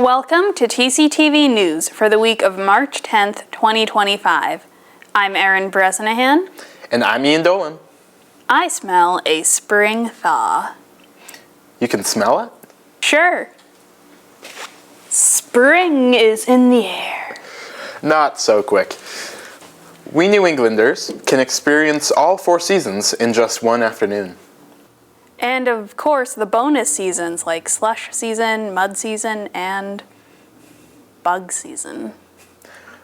Welcome to TCTV News for the week of March 10th, 2025. I'm Erin Bresnahan. And I'm Ian Dolan. I smell a spring thaw. You can smell it? Sure. Spring is in the air. Not so quick. We New Englanders can experience all 4 seasons in just one afternoon. And of course, the bonus seasons like slush season, mud season, and bug season.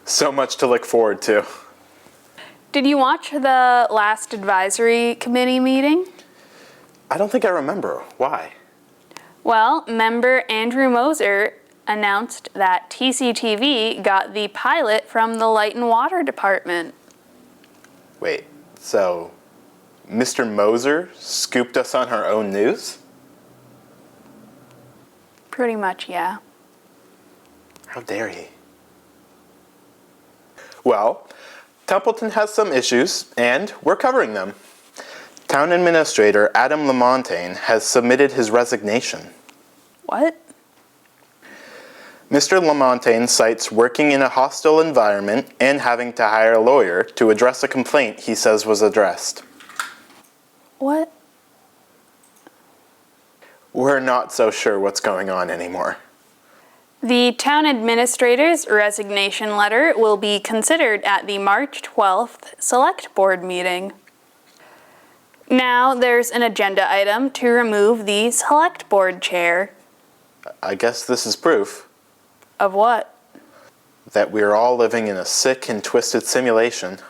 So much to look forward to. Did you watch the last advisory committee meeting? I don't think I remember. Why? Well, member Andrew Moser announced that TCTV got the pilot from the Light and Water Department. Wait, so Mr. Moser scooped us on our own news? Pretty much, yeah. How dare he? Well, Templeton has some issues, and we're covering them. Town Administrator Adam Lamontagne has submitted his resignation. What? Mr. Lamontagne cites working in a hostile environment and having to hire a lawyer to address a complaint he says was addressed. What? We're not so sure what's going on anymore. The town administrator's resignation letter will be considered at the March 12th Select Board meeting. Now there's an agenda item to remove the Select Board chair. I guess this is proof Of what? that we're all living in a sick and twisted simulation.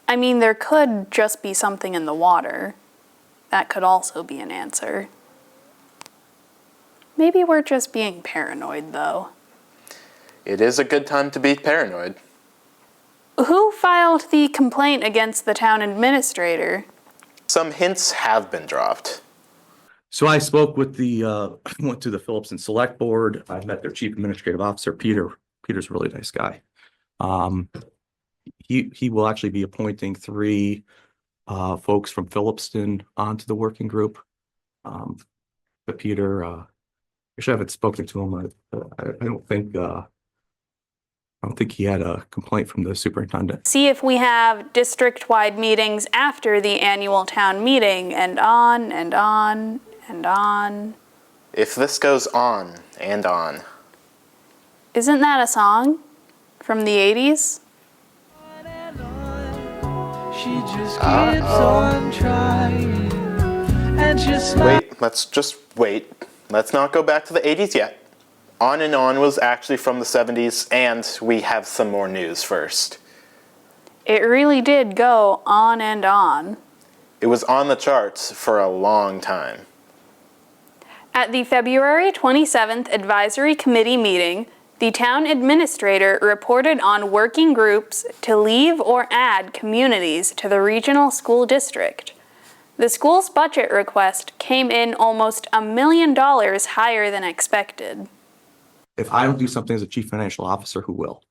I mean, there could just be something in the water. That could also be an answer. Maybe we're just being paranoid, though. It is a good time to be paranoid. Who filed the complaint against the town administrator? Some hints have been dropped. So I spoke with went to the Phillipston Select Board. I met their Chief Administrative Officer, Peter. Peter's a really nice guy. He will actually be appointing 3 folks from Phillipston onto the working group. But Peter, actually I haven't spoken to him. I don't think he had a complaint from the superintendent. See if we have district-wide meetings after the annual town meeting, and on and on and on. If this goes on and on. Isn't that a song from the 80s? She just keeps on trying and just Wait. Let's not go back to the 80s yet. On and On was actually from the 70s, and we have some more news first. It really did go on and on. It was on the charts for a long time. At the February 27th Advisory Committee meeting, the town administrator reported on working groups to leave or add communities to the regional school district. The school's budget request came in almost $1 million higher than expected. If I don't do something as a Chief Financial Officer, who will?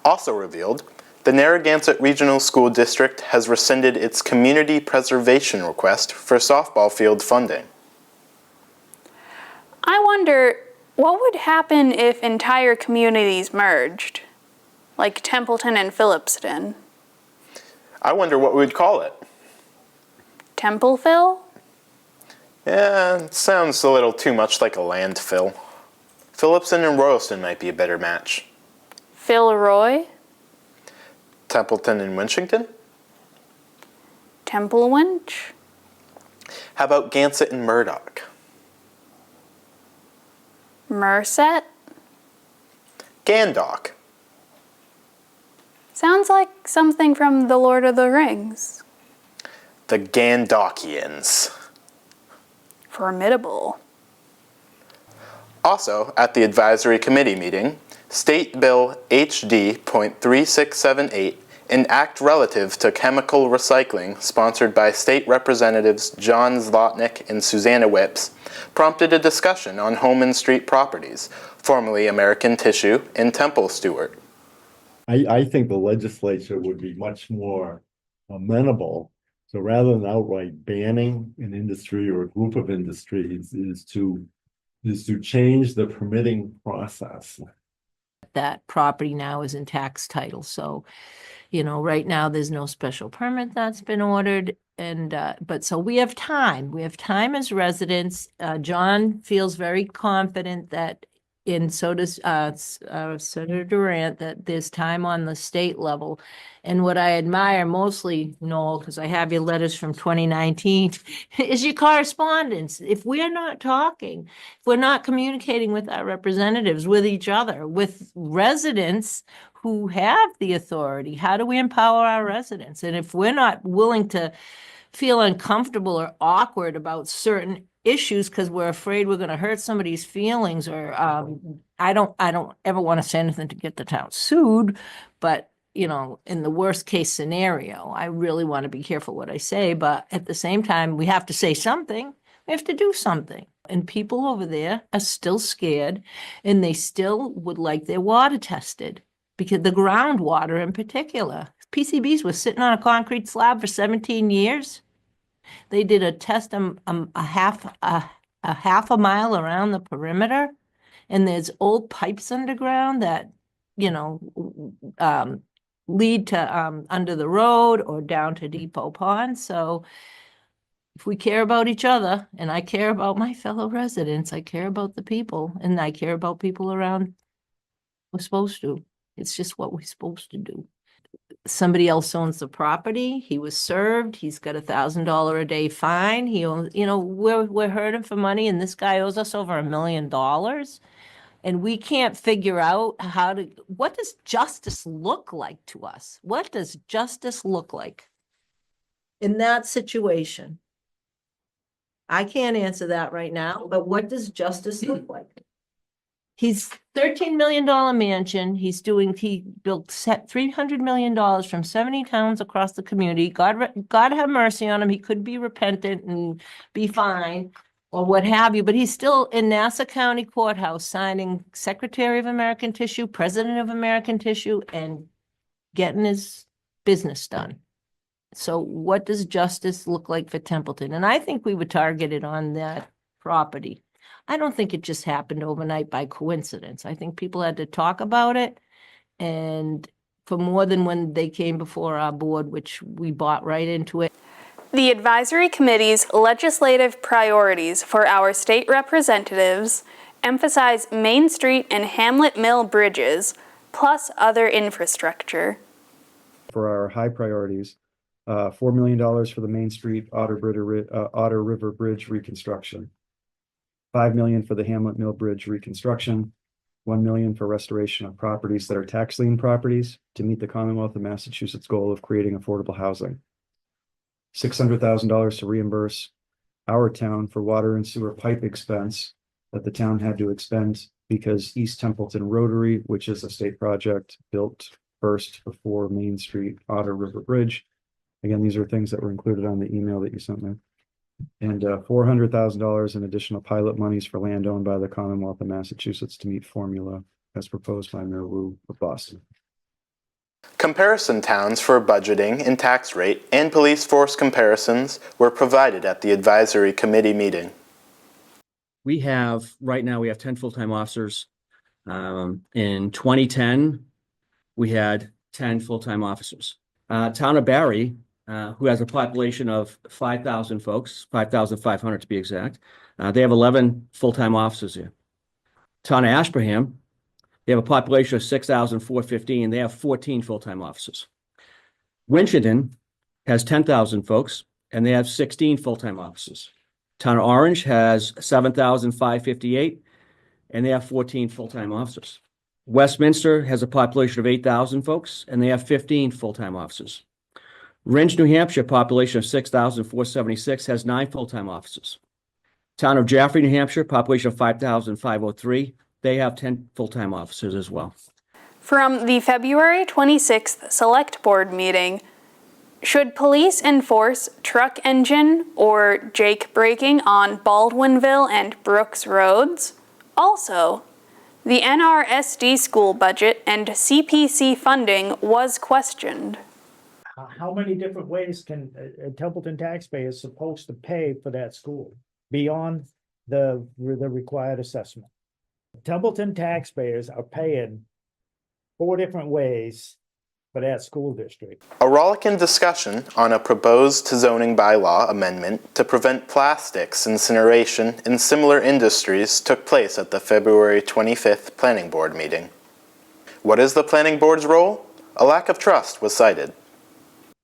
Also revealed, the Narragansett Regional School District has rescinded its community preservation request for softball field funding. I wonder, what would happen if entire communities merged? Like Templeton and Phillipston. I wonder what we'd call it. Templeville? Yeah, it sounds a little too much like a landfill. Phillipston and Royalston might be a better match. Philroy? Templeton and Winchington? Templewinch? How about Gansett and Murdoch? Merced? Gandock? Sounds like something from The Lord of the Rings. The Gandockians. Formidable. Also, at the advisory committee meeting, State Bill HD.3678, an act relative to chemical recycling sponsored by State Representatives John Zlotnick and Susanna Whips, prompted a discussion on Holman Street properties, formerly American Tissue, in Temple Stewart. I think the legislature would be much more amenable. So rather than outright banning an industry or a group of industries, is to is to change the permitting process. That property now is in tax title, so, you know, right now there's no special permit that's been ordered. And, but so we have time as residents. John feels very confident that, and so does, Senator Durant, that there's time on the state level. And what I admire mostly, Noel, because I have your letters from 2019, is your correspondence. If we're not talking, if we're not communicating with our representatives, with each other, with residents who have the authority, how do we empower our residents? And if we're not willing to feel uncomfortable or awkward about certain issues because we're afraid we're going to hurt somebody's feelings, or I don't ever want to say anything to get the town sued, but you know, in the worst case scenario, I really want to be careful what I say, but at the same time, we have to say something. We have to do something. And people over there are still scared, and they still would like their water tested, because the groundwater in particular. PCBs were sitting on a concrete slab for 17 years. They did a test a half a mile around the perimeter, and there's old pipes underground that, you know, lead to under the road or down to Depot Pond. So if we care about each other, and I care about my fellow residents, I care about the people, and I care about people around, we're supposed to. It's just what we're supposed to do. Somebody else owns the property. He was served. He's got $1,000 a day fine. He owns, you know, we're hurting for money, and this guy owes us over $1 million. And we can't figure out what does justice look like to us? What does justice look like in that situation? I can't answer that right now, but what does justice look like? He's $13 million mansion. He built $300 million from 70 towns across the community. God have mercy on him. He could be repentant and be fine or what have you, but he's still in Nassau County Courthouse signing Secretary of American Tissue, President of American Tissue, and getting his business done. So what does justice look like for Templeton? And I think we were targeted on that property. I don't think it just happened overnight by coincidence. I think people had to talk about it, and for more than when they came before our board, which we bought right into it. The advisory committee's legislative priorities for our state representatives emphasize Main Street and Hamlet Mill bridges, plus other infrastructure. For our high priorities, $4 million for the Main Street Otter River Bridge reconstruction, $5 million for the Hamlet Mill Bridge reconstruction, $1 million for restoration of properties that are tax lien properties to meet the Commonwealth of Massachusetts goal of creating affordable housing, $600,000 to reimburse our town for water and sewer pipe expense that the town had to expend because East Templeton Rotary, which is a state project, built first before Main Street Otter River Bridge. Again, these are things that were included on the email that you sent me. And $400,000 in additional pilot monies for land owned by the Commonwealth of Massachusetts to meet formula as proposed by Mayor Wu of Boston. Comparison towns for budgeting and tax rate and police force comparisons were provided at the advisory committee meeting. Right now we have 10 full-time officers. In 2010, we had 10 full-time officers. Town of Barry, who has a population of 5,000 folks, 5,500 to be exact. They have 11 full-time officers here. Town of Ashburnham, they have a population of 6,415. They have 14 full-time officers. Winchendon has 10,000 folks, and they have 16 full-time officers. Town of Orange has 7,558, and they have 14 full-time officers. Westminster has a population of 8,000 folks, and they have 15 full-time officers. Rindge, New Hampshire, population of 6,476, has 9 full-time officers. Town of Jaffrey, New Hampshire, population of 5,503. They have 10 full-time officers as well. From the February 26th Select Board meeting, should police enforce truck engine or jake braking on Baldwinville and Brooks roads? Also, the NRSD school budget and CPC funding was questioned. How many different ways can a Templeton taxpayer is supposed to pay for that school beyond the required assessment. Templeton taxpayers are paying 4 different ways for that school district. A rollicking discussion on a proposed zoning bylaw amendment to prevent plastics incineration in similar industries took place at the February 25th Planning Board meeting. What is the Planning Board's role? A lack of trust was cited.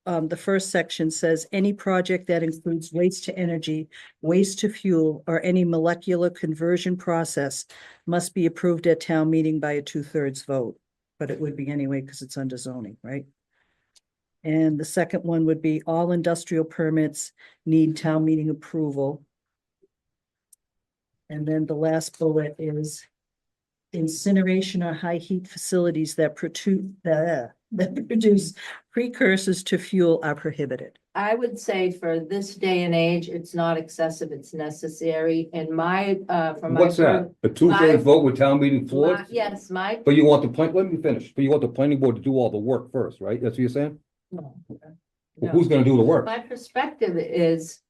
The first section says, any project that includes waste to energy, waste to fuel, or any molecular conversion process must be approved at town meeting by a 2/3 vote. But it would be anyway, because it's under zoning, right? And the second one would be all industrial permits need town meeting approval. And then the last bullet is incineration or high heat facilities that produce precursors to fuel are prohibited. I would say for this day and age, it's not excessive, it's necessary, and my, from my. What's that? A 2/3 vote with town meeting floor? Yes, my. But you want let me finish, but you want the planning board to do all the work first, right? That's what you're saying? No. Well, who's gonna do the work? My perspective is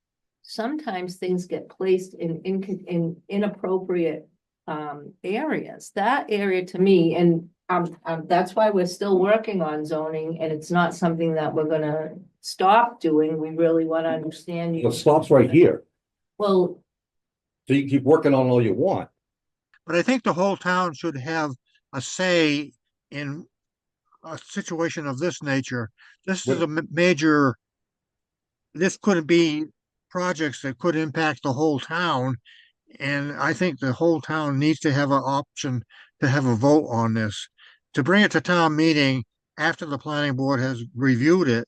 sometimes things get placed in inappropriate areas. That area to me, and that's why we're still working on zoning, and it's not something that we're gonna stop doing. We really want to understand. The stop's right here, Well, so you keep working on all you want. But I think the whole town should have a say in a situation of this nature. This is a major, this could be projects that could impact the whole town. And I think the whole town needs to have an option to have a vote on this. To bring it to town meeting after the planning board has reviewed it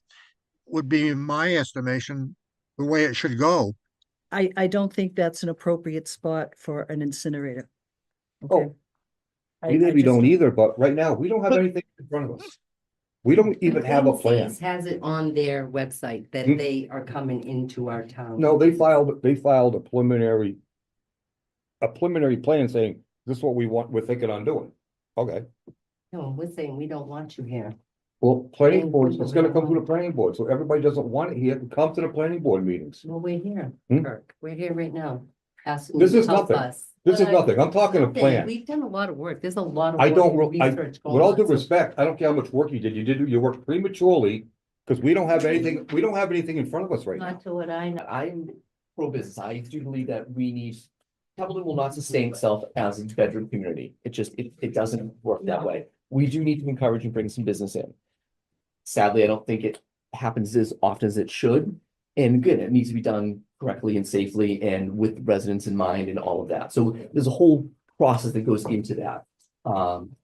would be, in my estimation, the way it should go. I don't think that's an appropriate spot for an incinerator. Oh, Okay. I Maybe just- don't either, but right now, we don't have anything in front of us. We don't even have a plan. Has it on their website that Hmm? they are coming into our town. No, they filed a preliminary plan saying, this is what we're thinking on doing. Okay, No, we're saying we don't want you here. well, planning board, it's gonna come through the planning board, so everybody doesn't want it here, come to the planning board meetings. Well, we're here, Hmm? Kirk. We're here right now. Asking This you is to help nothing. us. This is But nothing, I'm talking a nothing. plan. We've done a lot of work. There's a lot of. I work don't, and research with all going due on, so- respect, I don't care how much work you did, you worked prematurely, because we don't have anything in front of us right now. not to what I know. I'm pro-business. I do believe that we need, Templeton will not sustain itself as a bedroom community. It doesn't work that way. We do need to encourage and bring some business in. Sadly, I don't think it happens as often as it should. And again, it needs to be done correctly and safely and with residents in mind and all of that. So there's a whole process that goes into that.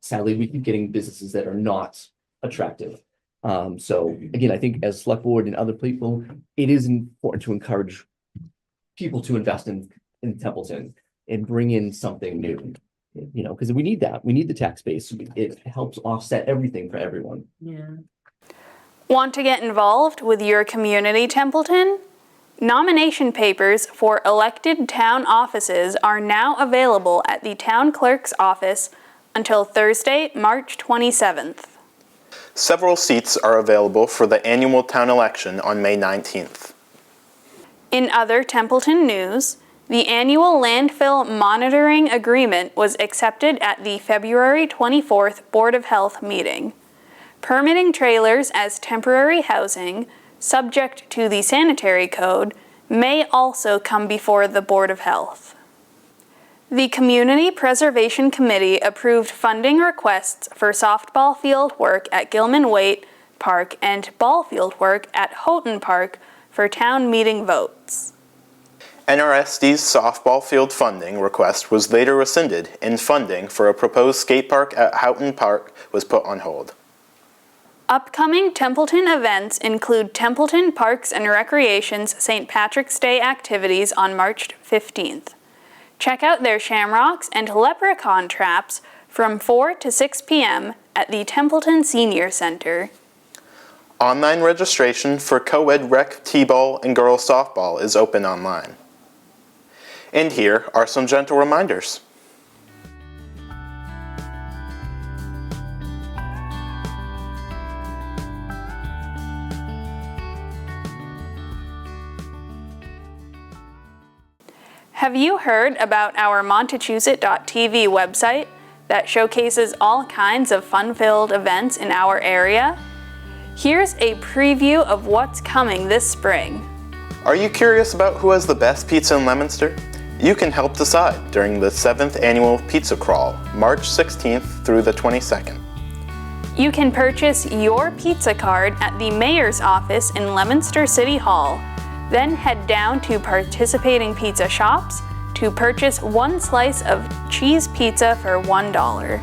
Sadly, we keep getting businesses that are not attractive. So again, I think as select board and other people, it is important to encourage people to invest in Templeton and bring in something new. You know, because we need that. We need the tax base. It helps offset everything for everyone. Yeah. Want to get involved with your community, Templeton? Nomination papers for elected town offices are now available at the town clerk's office until Thursday, March 27th. Several seats are available for the annual town election on May 19th. In other Templeton news, the annual landfill monitoring agreement was accepted at the February 24th Board of Health meeting. Permitting trailers as temporary housing, subject to the sanitary code, may also come before the Board of Health. The Community Preservation Committee approved funding requests for softball field work at Gilman Waite Park and ball field work at Houghton Park for town meeting votes. NRSD's softball field funding request was later rescinded, and funding for a proposed skate park at Houghton Park was put on hold. Upcoming Templeton events include Templeton Parks and Recreation's St. Patrick's Day activities on March 15th. Check out their shamrocks and leprechaun traps from 4 to 6 p.m. at the Templeton Senior Center. Online registration for co-ed rec t-ball and girls softball is open online. And here are some gentle reminders. Have you heard about our Montechusett.tv website that showcases all kinds of fun-filled events in our area? Here's a preview of what's coming this spring. Are you curious about who has the best pizza in Leominster? You can help decide during the 7th annual Pizza Crawl, March 16th through the 22nd. You can purchase your pizza card at the mayor's office in Leominster City Hall, then head down to participating pizza shops to purchase one slice of cheese pizza for $1.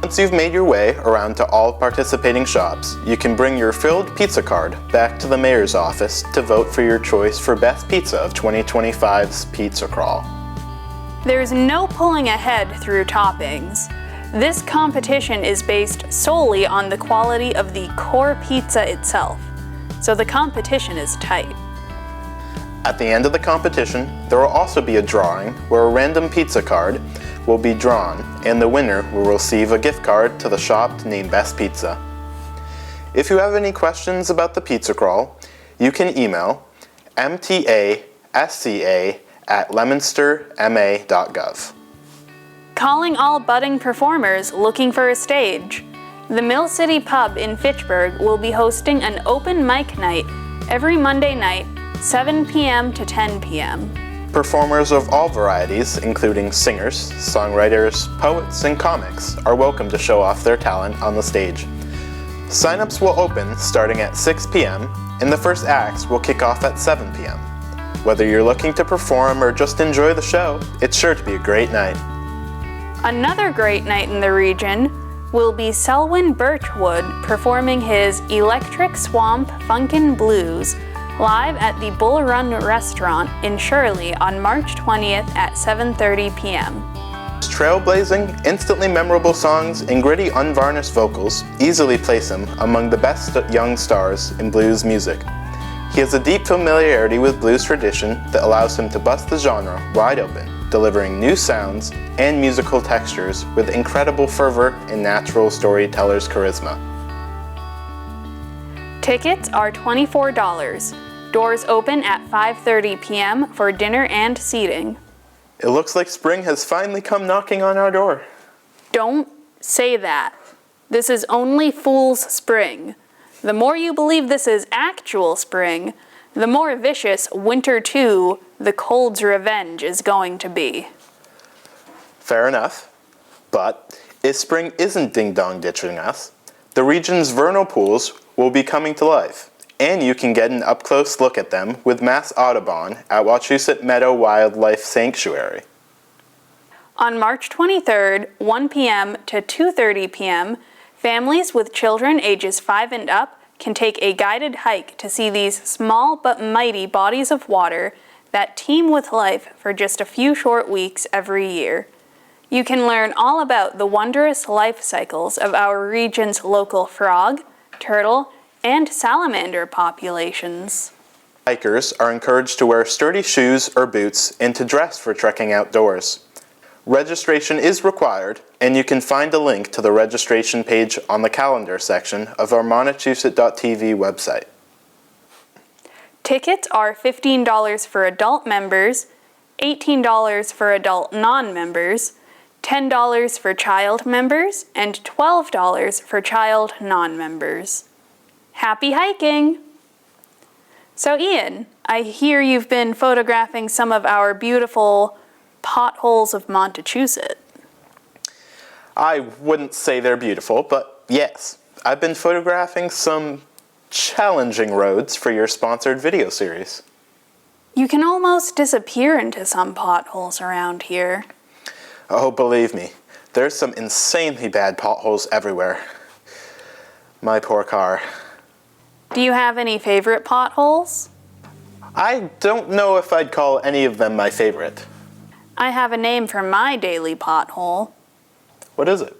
Once you've made your way around to all participating shops, you can bring your filled pizza card back to the mayor's office to vote for your choice for Best Pizza of 2025's Pizza Crawl. There's no pulling ahead through toppings. This competition is based solely on the quality of the core pizza itself, so the competition is tight. At the end of the competition, there will also be a drawing where a random pizza card will be drawn and the winner will receive a gift card to the shop named Best Pizza. If you have any questions about the Pizza Crawl, you can email mtasca@leominsterma.gov. Calling all budding performers looking for a stage. The Mill City Pub in Fitchburg will be hosting an open mic night every Monday night, 7 p.m. to 10 p.m. Performers of all varieties, including singers, songwriters, poets, and comics, are welcome to show off their talent on the stage. Sign-ups will open starting at 6 p.m., and the first acts will kick off at 7 p.m. Whether you're looking to perform or just enjoy the show, it's sure to be a great night. Another great night in the region will be Selwyn Birchwood performing his Electric Swamp Funkin' Blues live at the Bull Run Restaurant in Shirley on March 20th at 7:30 p.m. Trailblazing, instantly memorable songs, and gritty, unvarnished vocals easily place him among the best young stars in blues music. He has a deep familiarity with blues tradition that allows him to bust the genre wide open, delivering new sounds and musical textures with incredible fervor and natural storyteller's charisma. Tickets are $24. Doors open at 5:30 p.m. for dinner and seating. It looks like spring has finally come knocking on our door. Don't say that. This is only fool's spring. The more you believe this is actual spring, the more vicious Winter 2, The Cold's Revenge, is going to be. Fair enough. But if spring isn't ding-dong ditching us, the region's vernal pools will be coming to life, and you can get an up-close look at them with Mass Audubon at Wachusett Meadow Wildlife Sanctuary. On March 23rd, 1 p.m. to 2:30 p.m., families with children ages 5 and up can take a guided hike to see these small but mighty bodies of water that teem with life for just a few short weeks every year. You can learn all about the wondrous life cycles of our region's local frog, turtle, and salamander populations. Hikers are encouraged to wear sturdy shoes or boots and to dress for trekking outdoors. Registration is required, and you can find a link to the registration page on the calendar section of our Montechusett.tv website. Tickets are $15 for adult members, $18 for adult non-members, $10 for child members, and $12 for child non-members. Happy hiking! So Ian, I hear you've been photographing some of our beautiful potholes of Montechusett. I wouldn't say they're beautiful, but yes, I've been photographing some challenging roads for your sponsored video series. You can almost disappear into some potholes around here. Oh, believe me, there's some insanely bad potholes everywhere. My poor car. Do you have any favorite potholes? I don't know if I'd call any of them my favorite. I have a name for my daily pothole. What is it?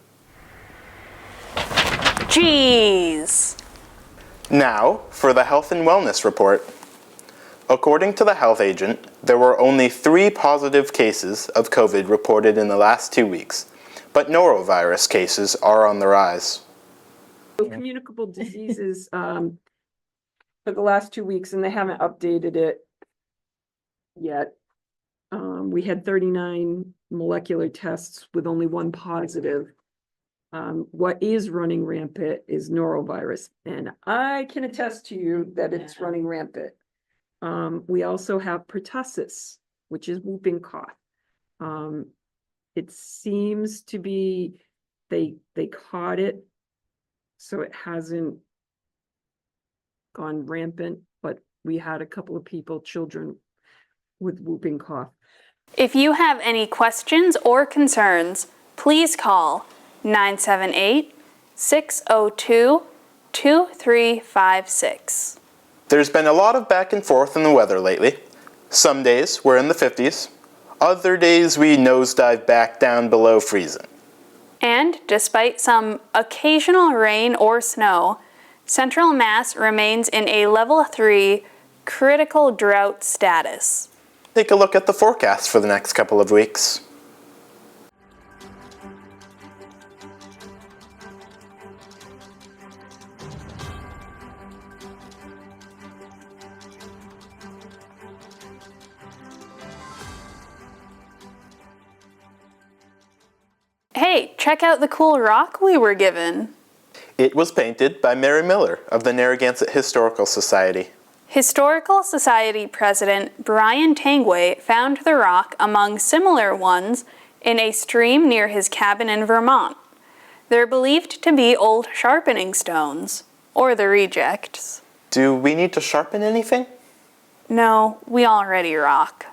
Jeez! Now, for the Health and Wellness Report. According to the health agent, there were only 3 positive cases of COVID reported in the last 2 weeks, but norovirus cases are on the rise. Communicable diseases for the last 2 weeks, and they haven't updated it yet. we had 39 molecular tests with only one positive. What is running rampant is norovirus, and I can attest to you that it's running rampant. We also have pertussis, which is whooping cough. It seems to be, they caught it, so it hasn't gone rampant, but we had a couple of people, children with whooping cough. If you have any questions or concerns, please call 978-602-2356. There's been a lot of back and forth in the weather lately. Some days we're in the 50s. Other days we nosedive back down below freezing. And despite some occasional rain or snow, Central Mass remains in a level 3 critical drought status. Take a look at the forecast for the next couple of weeks. Hey, check out the cool rock we were given. It was painted by Mary Miller of the Narragansett Historical Society. Historical Society President Brian Tangway found the rock among similar ones in a stream near his cabin in Vermont. They're believed to be old sharpening stones, or the rejects. Do we need to sharpen anything? No, we already rock.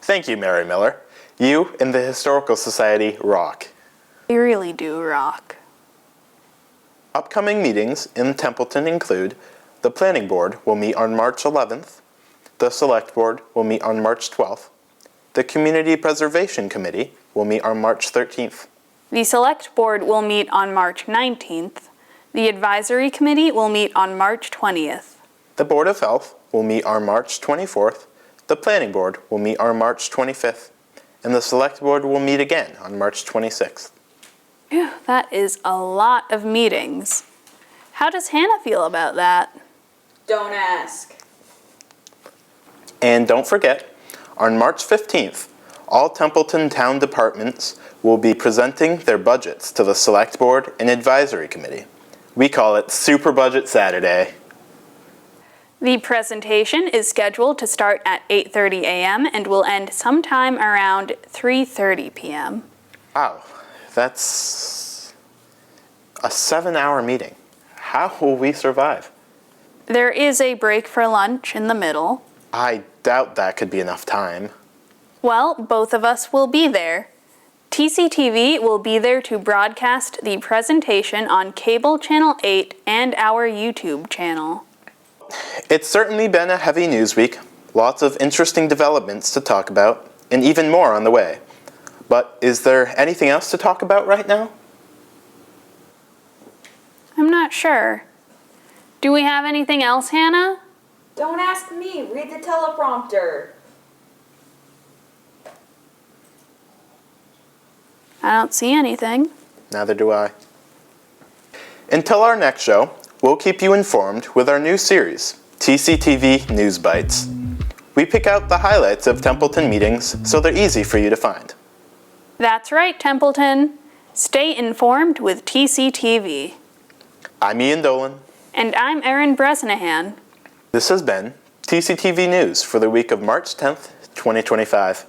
Thank you, Mary Miller. You and the Historical Society rock. We really do rock. Upcoming meetings in Templeton include the Planning Board will meet on March 11th, the Select Board will meet on March 12th, the Community Preservation Committee will meet on March 13th. The Select Board will meet on March 19th. The Advisory Committee will meet on March 20th. The Board of Health will meet on March 24th, the Planning Board will meet on March 25th, and the Select Board will meet again on March 26th. Phew, that is a lot of meetings. How does Hannah feel about that? Don't ask. And don't forget, on March 15th, all Templeton Town departments will be presenting their budgets to the Select Board and Advisory Committee. We call it Super Budget Saturday. The presentation is scheduled to start at 8:30 a.m. and will end sometime around 3:30 p.m. Wow, that's a 7-hour meeting. How will we survive? There is a break for lunch in the middle. I doubt that could be enough time. Well, both of us will be there. TCTV will be there to broadcast the presentation on Cable Channel 8 and our YouTube channel. It's certainly been a heavy news week. Lots of interesting developments to talk about, and even more on the way. But is there anything else to talk about right now? I'm not sure. Do we have anything else, Hannah? Don't ask me. Read the teleprompter. I don't see anything. Neither do I. Until our next show, we'll keep you informed with our new series, TCTV News Bites. We pick out the highlights of Templeton meetings so they're easy for you to find. That's right, Templeton. Stay informed with TCTV. I'm Ian Dolan. And I'm Erin Bresnahan. This has been TCTV News for the week of March 10th, 2025.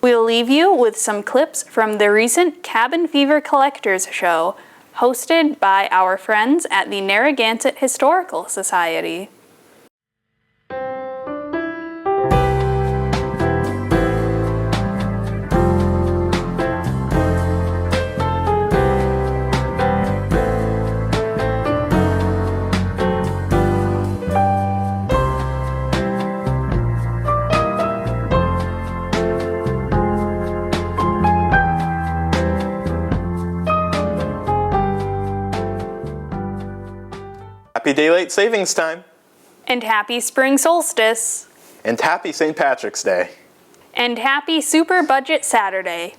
We'll leave you with some clips from the recent Cabin Fever Collectors show, hosted by our friends at the Narragansett Historical Society. Happy Daylight Savings Time. And happy spring solstice. And happy St. Patrick's Day. And happy Super Budget Saturday.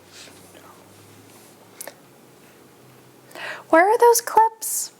Where are those clips?